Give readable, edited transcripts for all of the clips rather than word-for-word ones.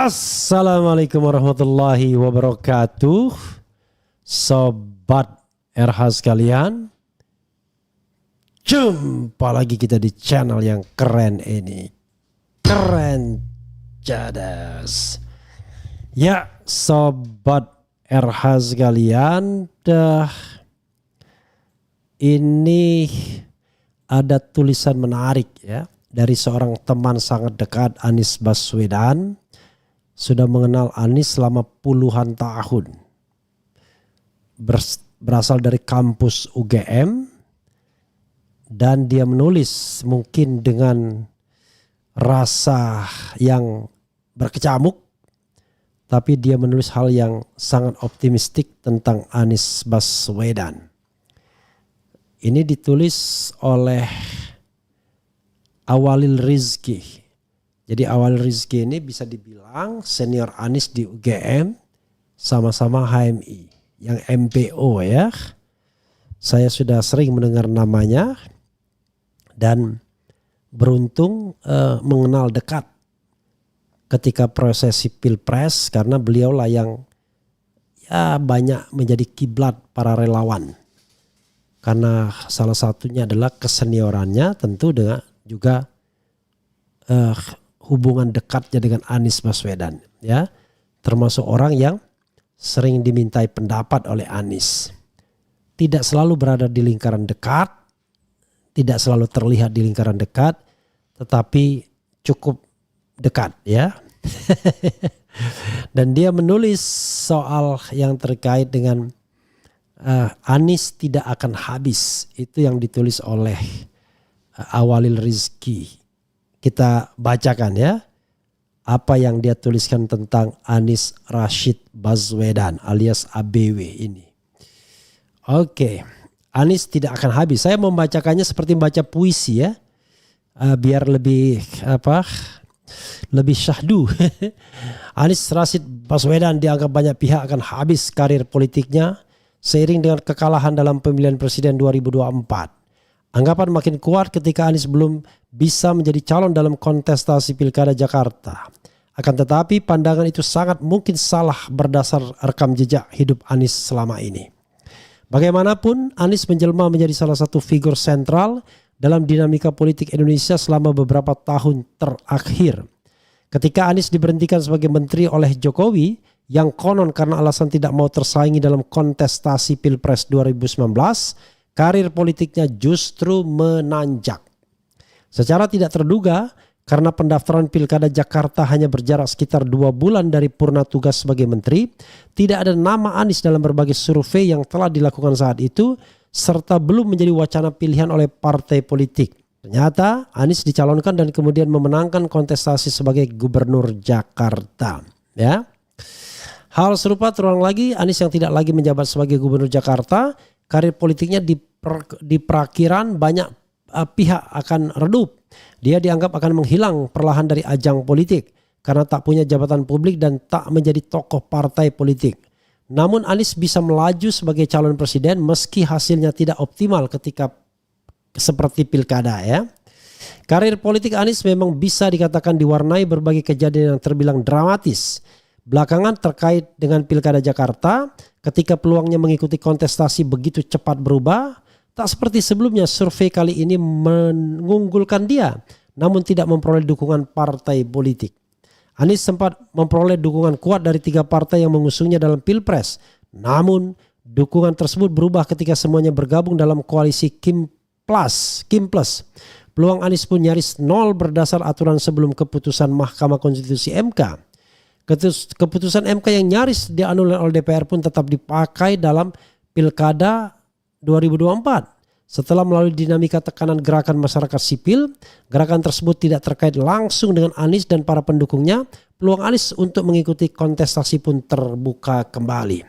Assalamualaikum warahmatullahi wabarakatuh. Sobat RH sekalian, jumpa lagi kita di channel yang keren ini. Keren Cadas. Ya Sobat RH sekalian, ini ada tulisan menarik ya dari seorang teman sangat dekat, Anies Baswedan. Sudah mengenal Anies selama puluhan tahun. Berasal dari kampus UGM. Dan dia menulis mungkin dengan rasa yang berkecamuk. Tapi dia menulis hal yang sangat optimistik tentang Anies Baswedan. Ini ditulis oleh Awalil Rizki. Jadi Awalil Rizki ini bisa dibilang senior Anies di UGM, sama-sama HMI, yang MPO ya. Saya sudah sering mendengar namanya dan beruntung mengenal dekat ketika prosesi Pilpres, karena beliaulah yang ya banyak menjadi kiblat para relawan. Karena salah satunya adalah keseniorannya, tentu dengan juga hubungan dekatnya dengan Anies Baswedan ya, termasuk orang yang sering dimintai pendapat oleh Anies. Tidak selalu berada di lingkaran dekat, tidak selalu terlihat di lingkaran dekat, tetapi cukup dekat ya. Dan dia menulis soal yang terkait dengan Anies tidak akan habis. Itu yang ditulis oleh Awalil Rizki. Kita bacakan ya apa yang dia tuliskan tentang Anies Rashid Baswedan alias ABW ini. Oke, Anies tidak akan habis. Saya membacakannya seperti membaca puisi ya, biar lebih lebih syahdu. Anies Rashid Baswedan dianggap banyak pihak akan habis karir politiknya seiring dengan kekalahan dalam pemilihan presiden 2024. Anggapan makin kuat ketika Anies belum bisa menjadi calon dalam kontestasi Pilkada Jakarta. Akan tetapi pandangan itu sangat mungkin salah berdasar rekam jejak hidup Anies selama ini. Bagaimanapun, Anies menjelma menjadi salah satu figur sentral dalam dinamika politik Indonesia selama beberapa tahun terakhir. Ketika Anies diberhentikan sebagai menteri oleh Jokowi, yang konon karena alasan tidak mau tersaingi dalam kontestasi Pilpres 2019, karir politiknya justru menanjak. Secara tidak terduga, karena pendaftaran Pilkada Jakarta hanya berjarak sekitar 2 bulan dari purna tugas sebagai menteri, tidak ada nama Anies dalam berbagai survei yang telah dilakukan saat itu, serta belum menjadi wacana pilihan oleh partai politik. Ternyata Anies dicalonkan dan kemudian memenangkan kontestasi sebagai gubernur Jakarta. Ya. Hal serupa terulang lagi, Anies yang tidak lagi menjabat sebagai gubernur Jakarta, karir politiknya di perakiran banyak pihak akan redup. Dia dianggap akan menghilang perlahan dari ajang politik karena tak punya jabatan publik dan tak menjadi tokoh partai politik. Namun Anies bisa melaju sebagai calon presiden meski hasilnya tidak optimal ketika seperti pilkada ya. Karir politik Anies memang bisa dikatakan diwarnai berbagai kejadian yang terbilang dramatis. Belakangan terkait dengan Pilkada Jakarta, ketika peluangnya mengikuti kontestasi begitu cepat berubah, tak seperti sebelumnya survei kali ini mengunggulkan dia, namun tidak memperoleh dukungan partai politik. Anies sempat memperoleh dukungan kuat dari 3 partai yang mengusungnya dalam Pilpres, namun dukungan tersebut berubah ketika semuanya bergabung dalam koalisi Kim Plus. Peluang Anies pun nyaris nol berdasar aturan sebelum keputusan Mahkamah Konstitusi MK. Keputusan MK yang nyaris dianulir oleh DPR pun tetap dipakai dalam Pilkada 2024. Setelah melalui dinamika tekanan gerakan masyarakat sipil, gerakan tersebut tidak terkait langsung dengan Anies dan para pendukungnya. Peluang Anies untuk mengikuti kontestasi pun terbuka kembali.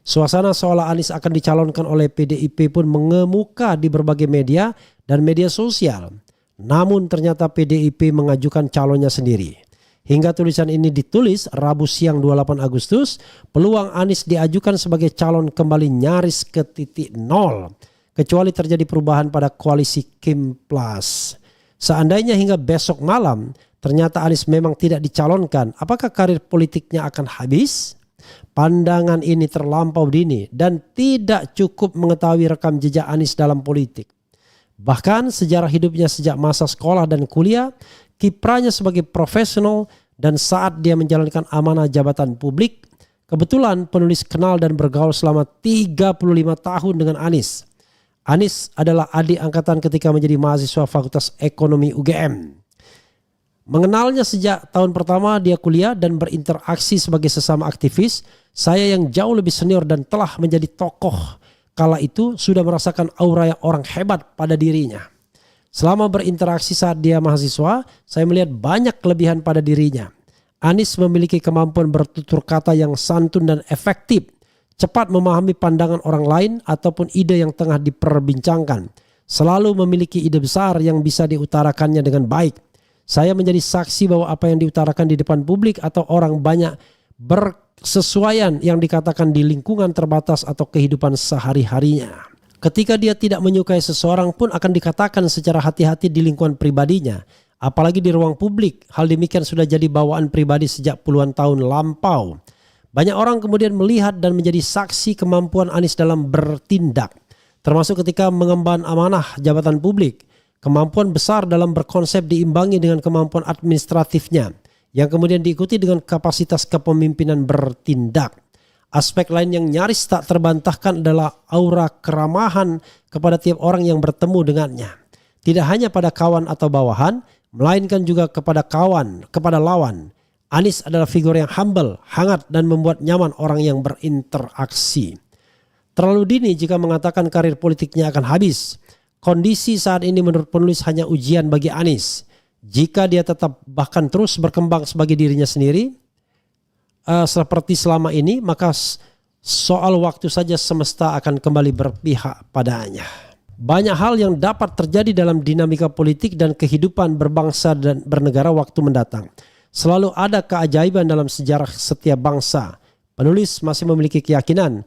Suasana seolah Anies akan dicalonkan oleh PDIP pun mengemuka di berbagai media dan media sosial. Namun ternyata PDIP mengajukan calonnya sendiri. Hingga tulisan ini ditulis Rabu siang 28 Agustus, peluang Anies diajukan sebagai calon kembali nyaris ke titik nol. Kecuali terjadi perubahan pada koalisi Kim Plus. Seandainya hingga besok malam ternyata Anies memang tidak dicalonkan, apakah karir politiknya akan habis? Pandangan ini terlampau dini dan tidak cukup mengetahui rekam jejak Anies dalam politik. Bahkan sejarah hidupnya sejak masa sekolah dan kuliah, kiprahnya sebagai profesional dan saat dia menjalankan amanah jabatan publik. Kebetulan penulis kenal dan bergaul selama 35 tahun dengan Anies. Anies adalah adik angkatan ketika menjadi mahasiswa Fakultas Ekonomi UGM. Mengenalnya sejak tahun pertama dia kuliah dan berinteraksi sebagai sesama aktivis, saya yang jauh lebih senior dan telah menjadi tokoh kala itu sudah merasakan aura yang orang hebat pada dirinya. Selama berinteraksi saat dia mahasiswa, saya melihat banyak kelebihan pada dirinya. Anies memiliki kemampuan bertutur kata yang santun dan efektif, cepat memahami pandangan orang lain ataupun ide yang tengah diperbincangkan, selalu memiliki ide besar yang bisa diutarakannya dengan baik. Saya menjadi saksi bahwa apa yang diutarakan di depan publik atau orang banyak bersesuaian yang dikatakan di lingkungan terbatas atau kehidupan sehari-harinya. Ketika dia tidak menyukai seseorang pun akan dikatakan secara hati-hati di lingkungan pribadinya. Apalagi di ruang publik, hal demikian sudah jadi bawaan pribadi sejak puluhan tahun lampau. Banyak orang kemudian melihat dan menjadi saksi kemampuan Anies dalam bertindak, termasuk ketika mengemban amanah jabatan publik. Kemampuan besar dalam berkonsep diimbangi dengan kemampuan administratifnya, yang kemudian diikuti dengan kapasitas kepemimpinan bertindak. Aspek lain yang nyaris tak terbantahkan adalah aura keramahan kepada tiap orang yang bertemu dengannya. Tidak hanya pada kawan atau bawahan, melainkan juga kepada lawan. Anies adalah figur yang humble, hangat dan membuat nyaman orang yang berinteraksi. Terlalu dini jika mengatakan karir politiknya akan habis. Kondisi saat ini menurut penulis hanya ujian bagi Anies. Jika dia tetap bahkan terus berkembang sebagai dirinya sendiri, seperti selama ini, maka soal waktu saja semesta akan kembali berpihak padanya. Banyak hal yang dapat terjadi dalam dinamika politik dan kehidupan berbangsa dan bernegara waktu mendatang. Selalu ada keajaiban dalam sejarah setiap bangsa. Penulis masih memiliki keyakinan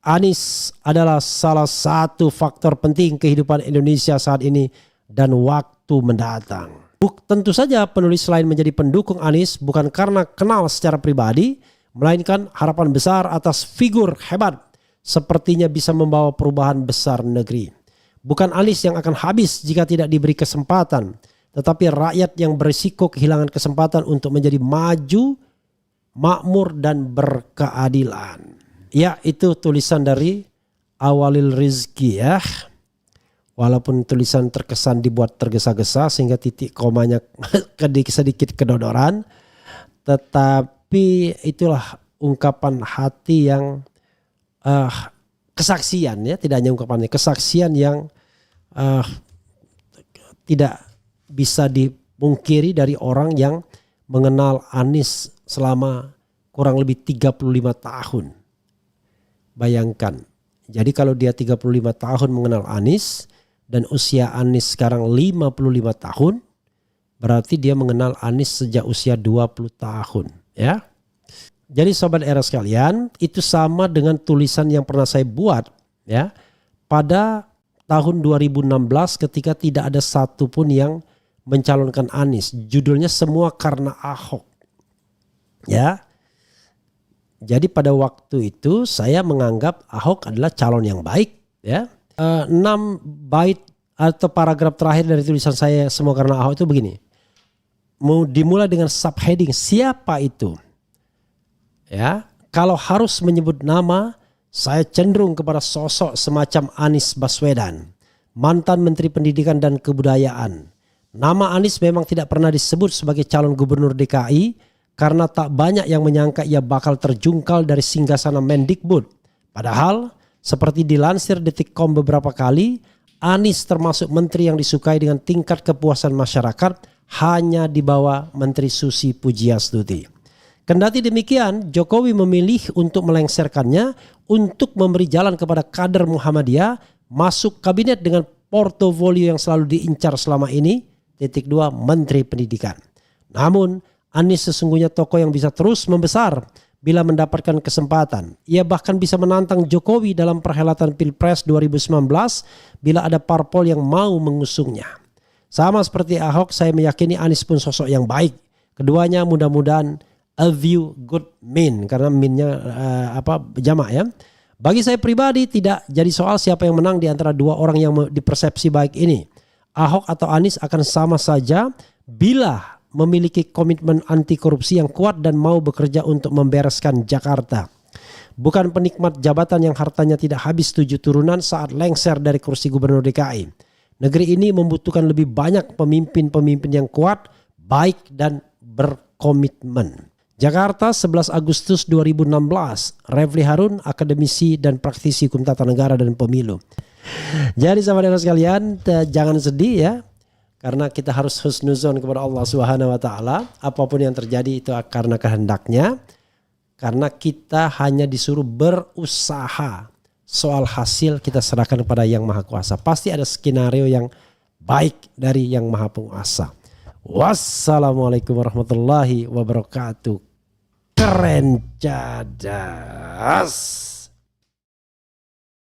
Anies adalah salah satu faktor penting kehidupan Indonesia saat ini dan waktu mendatang. Tentu saja penulis lain menjadi pendukung Anies bukan karena kenal secara pribadi, melainkan harapan besar atas figur hebat sepertinya bisa membawa perubahan besar negeri. Bukan Anies yang akan habis jika tidak diberi kesempatan, tetapi rakyat yang berisiko kehilangan kesempatan untuk menjadi maju, makmur dan berkeadilan. Ya, itu tulisan dari Awalil Rizki ya. Walaupun tulisan terkesan dibuat tergesa-gesa sehingga titik komanya sedikit kedodoran, tetapi itulah ungkapan hati yang kesaksian ya, tidak hanya ungkapannya, kesaksian yang tidak bisa dipungkiri dari orang yang mengenal Anies selama kurang lebih 35 tahun. Bayangkan, jadi kalau dia 35 tahun mengenal Anies dan usia Anies sekarang 55 tahun, berarti dia mengenal Anies sejak usia 20 tahun ya. Jadi sobat era sekalian, itu sama dengan tulisan yang pernah saya buat ya pada tahun 2016 ketika tidak ada satupun yang mencalonkan Anies. Judulnya Semua Karena Ahok ya. Jadi pada waktu itu saya menganggap Ahok adalah calon yang baik ya. 6 bait atau paragraf terakhir dari tulisan saya Semua Karena Ahok itu begini. Mau dimulai dengan subheading siapa itu? Ya, kalau harus menyebut nama, saya cenderung kepada sosok semacam Anies Baswedan, mantan Menteri Pendidikan dan Kebudayaan. Nama Anies memang tidak pernah disebut sebagai calon gubernur DKI karena tak banyak yang menyangka ia bakal terjungkal dari singgasana Mendikbud. Padahal seperti dilansir Detikcom beberapa kali, Anies termasuk menteri yang disukai dengan tingkat kepuasan masyarakat hanya di bawah Menteri Susi Pujiastuti. Kendati demikian, Jokowi memilih untuk melengsarkannya untuk memberi jalan kepada kader Muhammadiyah masuk kabinet dengan portofolio yang selalu diincar selama ini. 2. Menteri Pendidikan. Namun Anies sesungguhnya tokoh yang bisa terus membesar bila mendapatkan kesempatan. Ia bahkan bisa menantang Jokowi dalam perhelatan Pilpres 2019 bila ada parpol yang mau mengusungnya. Sama seperti Ahok, saya meyakini Anies pun sosok yang baik. Keduanya mudah-mudahan a few good men, karena minnya jamak ya. Bagi saya pribadi tidak jadi soal siapa yang menang di antara dua orang yang dipersepsi baik ini. Ahok atau Anies akan sama saja bila memiliki komitmen anti korupsi yang kuat dan mau bekerja untuk membereskan Jakarta. Bukan penikmat jabatan yang hartanya tidak habis 7 turunan saat lengser dari kursi gubernur DKI. Negeri ini membutuhkan lebih banyak pemimpin-pemimpin yang kuat, baik dan berkomitmen. Jakarta 11 Agustus 2016, Refli Harun, akademisi dan praktisi hukum tata negara dan pemilu. Jadi sahabat sekalian, jangan sedih ya, karena kita harus husnuzon kepada Allah Subhanahu wa taala. Apapun yang terjadi itu karena kehendaknya, karena kita hanya disuruh berusaha. Soal hasil kita serahkan kepada Yang Maha Kuasa. Pasti ada skenario yang baik dari Yang Maha Penguasa. Wassalamualaikum warahmatullahi wabarakatuh. Keren cadas.